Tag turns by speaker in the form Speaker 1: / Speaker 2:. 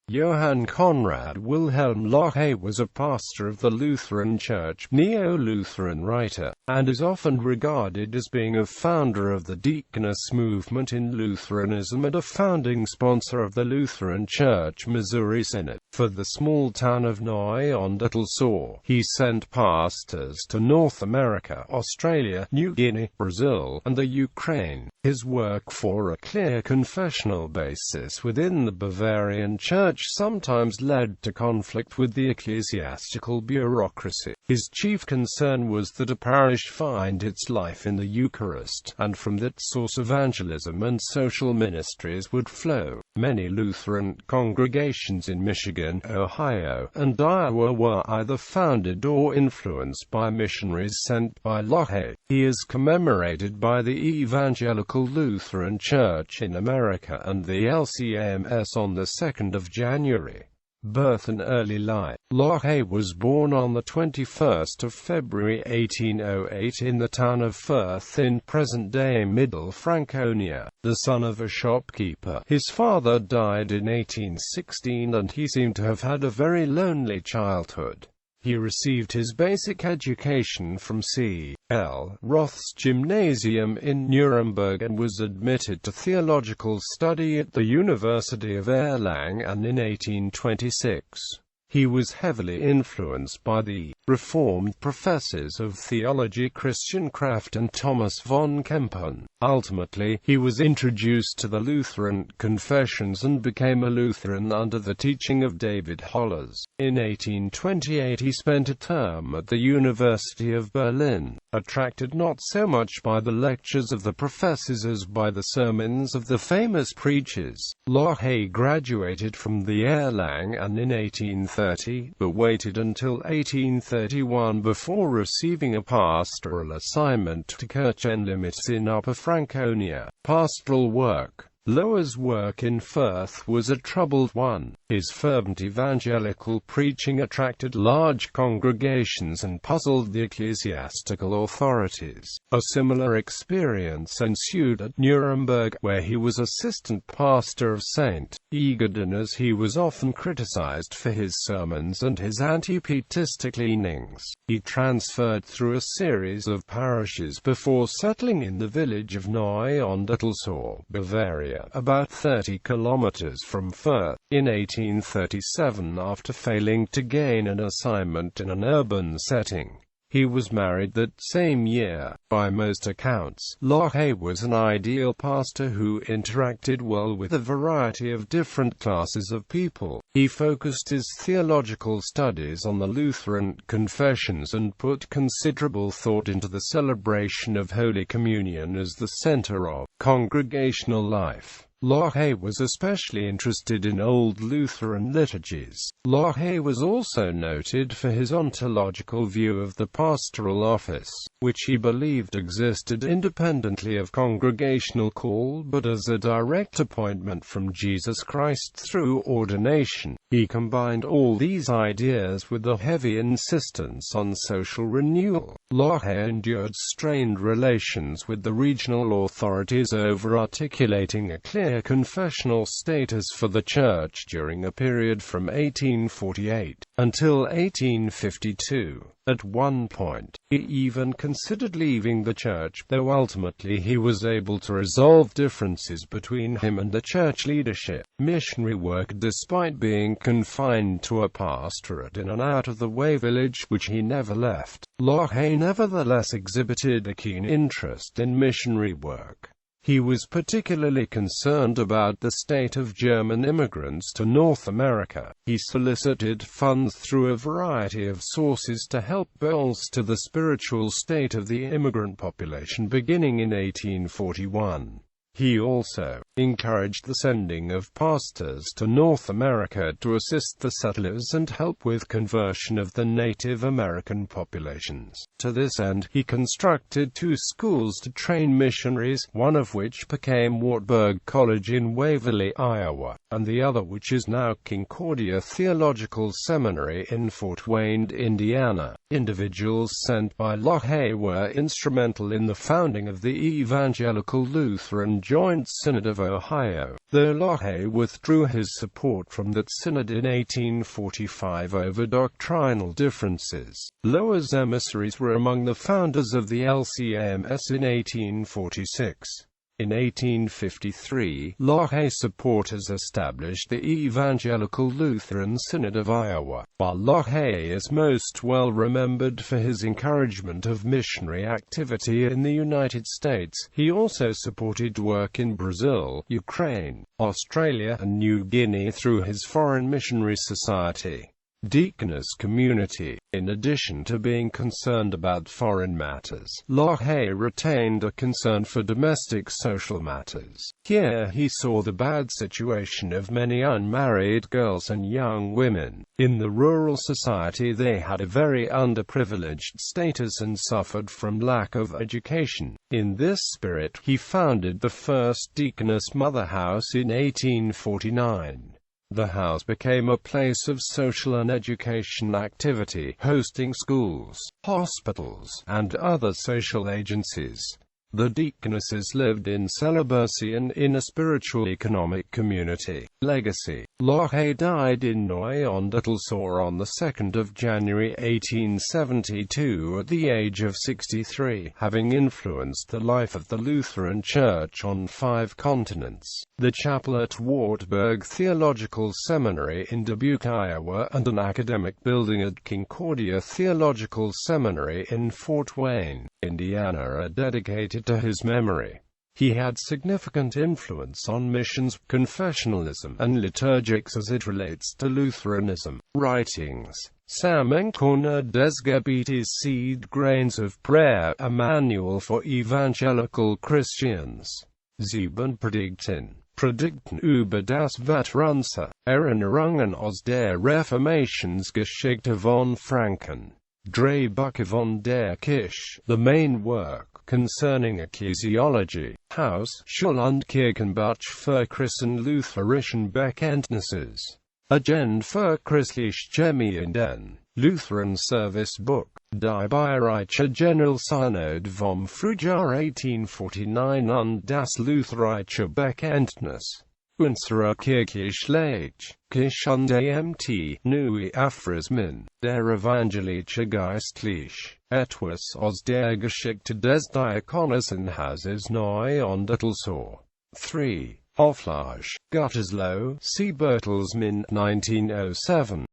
Speaker 1: Johann Konrad Wilhelm Löhe was a pastor of the Lutheran Church, neo-Lutheran writer, and is often regarded as being a founder of the deaconess movement in Lutheranism and a founding sponsor of the Lutheran Church Missouri Synod. For the small town of Neu-on-Little-Saw, he sent pastors to North America, Australia, New Guinea, Brazil, and the Ukraine. His work for a clear confessional basis within the Bavarian Church sometimes led to conflict with the ecclesiastical bureaucracy. His chief concern was that a parish find its life in the Eucharist, and from that source evangelism and social ministries would flow. Many Lutheran congregations in Michigan, Ohio, and Iowa were either founded or influenced by missionaries sent by Löhe. He is commemorated by the Evangelical Lutheran Church in America and the LCMS on the 2nd of January. Birth and early life. Löhe was born on the 21st of February 1808 in the town of Firth in present-day Middle Franconia, the son of a shopkeeper. His father died in 1816 and he seemed to have had a very lonely childhood. He received his basic education from C.L. Roth's gymnasium in Nuremberg and was admitted to theological study at the University of Erlangen in 1826. He was heavily influenced by the Reformed professors of theology Christian Kraft and Thomas von Kempen. Ultimately, he was introduced to the Lutheran confessions and became a Lutheran under the teaching of David Hollers. In 1828 he spent a term at the University of Berlin, attracted not so much by the lectures of the professors as by the sermons of the famous preachers. Löhe graduated from the Erlangen in 1830, but waited until 1831 before receiving a pastoral assignment to Kirchenlimits in Upper Franconia. Pastoral work. Löhe's work in Firth was a troubled one. His fervent evangelical preaching attracted large congregations and puzzled the ecclesiastical authorities. A similar experience ensued at Nuremberg, where he was assistant pastor of St. Egerton, as he was often criticized for his sermons and his anti-pietistic leanings. He transferred through a series of parishes before settling in the village of Neu-on-Little-Saw, Bavaria, about 30 kilometers from Firth. In 1837, after failing to gain an assignment in an urban setting, he was married that same year. By most accounts, Löhe was an ideal pastor who interacted well with a variety of different classes of people. He focused his theological studies on the Lutheran confessions and put considerable thought into the celebration of Holy Communion as the center of congregational life. Löhe was especially interested in Old Lutheran liturgies. Löhe was also noted for his ontological view of the pastoral office, which he believed existed independently of congregational call but as a direct appointment from Jesus Christ through ordination. He combined all these ideas with a heavy insistence on social renewal. Löhe endured strained relations with the regional authorities over articulating a clear confessional status for the Church during a period from 1848 until 1852. At one point, he even considered leaving the Church, though ultimately he was able to resolve differences between him and the Church leadership. Missionary work. Despite being confined to a pastorate in an out-of-the-way village which he never left, Löhe nevertheless exhibited a keen interest in missionary work. He was particularly concerned about the state of German immigrants to North America. He solicited funds through a variety of sources to help bolster the spiritual state of the immigrant population beginning in 1841. He also encouraged the sending of pastors to North America to assist the settlers and help with conversion of the Native American populations. To this end, he constructed 2 schools to train missionaries, one of which became Wartburg College in Waverly, Iowa, and the other, which is now Concordia Theological Seminary in Fort Wayne, Indiana. Individuals sent by Löhe were instrumental in the founding of the Evangelical Lutheran Joint Synod of Ohio, though Löhe withdrew his support from that synod in 1845 over doctrinal differences. Löhe's emissaries were among the founders of the LCMS in 1846. In 1853, Löhe supporters established the Evangelical Lutheran Synod of Iowa. While Löhe is most well remembered for his encouragement of missionary activity in the United States, he also supported work in Brazil, Ukraine, Australia and New Guinea through his Foreign Missionary Society deaconess community. In addition to being concerned about foreign matters, Löhe retained a concern for domestic social matters. Here he saw the bad situation of many unmarried girls and young women. In the rural society they had a very underprivileged status and suffered from lack of education. In this spirit, he founded the first deaconess mother house in 1849. The house became a place of social and education activity, hosting schools, hospitals, and other social agencies. The deaconesses lived in celibacy and in a spiritual economic community. Legacy. Löhe died in Neu-Untertalsor on the 2nd of January 1872 at the age of 63, having influenced the life of the Lutheran Church on 5 continents. The chapel at Wartburg Theological Seminary in Dubuque, Iowa, and an academic building at Concordia Theological Seminary in Fort Wayne, Indiana, are dedicated to his memory. He had significant influence on missions, confessionalism, and liturgics as it relates to Lutheranism. Writings. Samenkorne des Gebetes, Seed Grains of Prayer, a manual for evangelical Christians. 7 Predigten über das Vaterunser, Erinnerungen aus der Reformationsgeschichte von Franken. Drei Bücher von der Kirche, the main work concerning ecclesiology, Haus, Schul- und Kirchenbuch für Christen-Lutherischen Bekenntnisses. Agenda für christliche Gemeinden, Lutheran Service Book, Die Bayerische Generalsynod vom Frühjahr 1849 und das Lutherische Bekenntnis. Unsere kirchliche Kirchendamt, Neue Aphorismen, der evangelische Geistlich, etwas aus der Geschichte des Diakonissenhauses Neu-Untertalsor. 3. Auflage, Gottesloh, C. Bertelsmann, 1907.